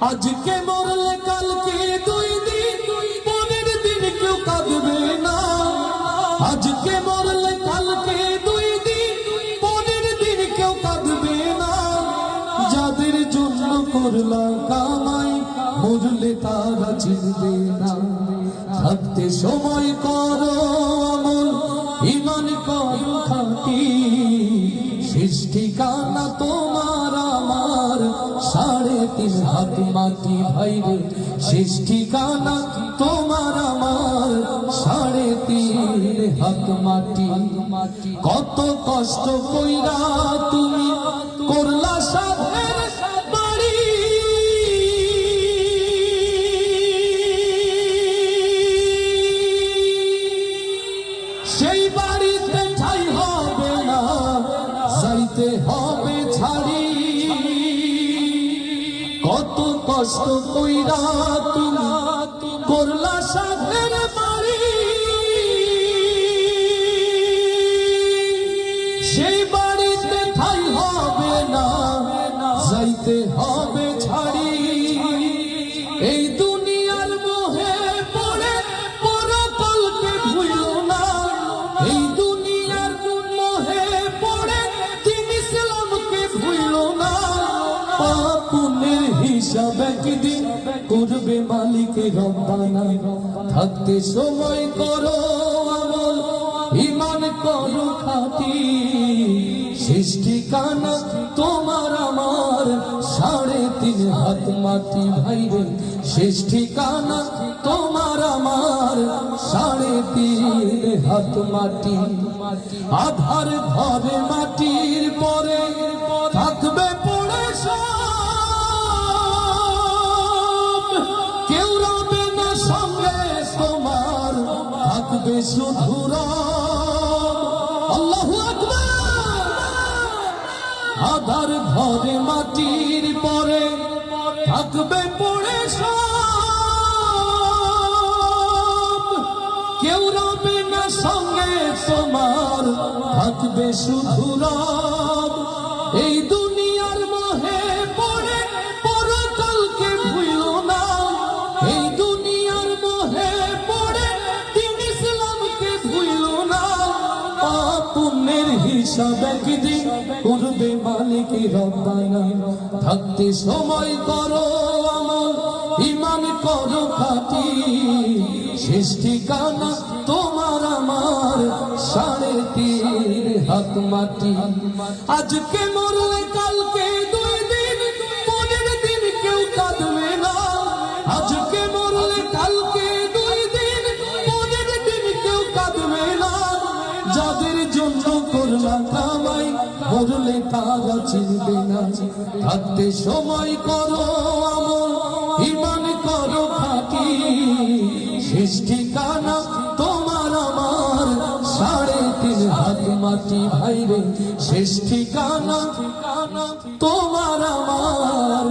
আজকে মরলে কালকে দুই দিন, পরের দিন কেউ কাঁদবে না। আজকে মরলে কালকে দুই দিন, পরের দিন কেউ কাঁদবে না। যাদের জন্য করলা কামাই, মরলে তারা চিনবে না। থাকতে সময় করো আমল, ঈমান করো খাঁটি। শেষ ঠিকানা তোমার আমার 3.5 হাত মাটি ভাইরে। শেষ ঠিকানা তোমার আমার 3.5 হাত মাটি। কত কষ্ট কইরা তুমি করলা সাধের বাড়ি, সেই বাড়িতে ঠাই হবে না, যাইতে হবে ছাড়ি। কত কষ্ট কইরা তুমি করলা সাধের বাড়ি, সেই বাড়িতে ঠাই হবে না, যাইতে হবে ছাড়ি। এই দুনিয়ার মোহে পড়ে পরকালকে ভুলো না। এই দুনিয়ার মোহে পড়ে দিন ইসলামকে ভুলো না। পাপ পুণ্যের হিসাব একদিন করবে মালিক রব্বানা। থাকতে সময় করো আমল, ঈমান করো খাঁটি। শেষ ঠিকানা তোমার আমার 3.5 হাত মাটি ভাইরে। শেষ ঠিকানা তোমার আমার 3.5 হাত মাটি। আধার ঘরে মাটির পরে থাকবে পড়ে সব। কেউ রবে না সঙ্গে তোমার, থাকবে শুধু রব। আল্লাহু আকবার। আধার ঘরে মাটির পরে থাকবে পড়ে সব। কেউ রবে না সঙ্গে তোমার, থাকবে শুধু রব। এই দুনিয়ার মোহে পড়ে পরকালকে ভুলো না। এই দুনিয়ার মোহে পড়ে দিন ইসলামকে ভুলো না। পাপ পুণ্যের হিসাব একদিন করবে মালিক রব্বানা। থাকতে সময় করো আমল, ঈমান করো খাঁটি। শেষ ঠিকানা তোমার আমার 3.5 হাত মাটি। আজকে মরলে কালকে দুই দিন, পরের দিন কেউ কাঁদবে না। আজকে মরলে কালকে দুই দিন, পরের দিন কেউ কাঁদবে না। যাদের জন্য করলা কামাই, মরলে তারা চিনবে না। থাকতে সময় করো আমল, ঈমান করো খাঁটি। শেষ ঠিকানা তোমার আমার 3.5 হাত মাটি ভাইরে। শেষ ঠিকানা তোমার আমার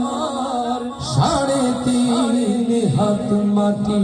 3.5 হাত মাটি।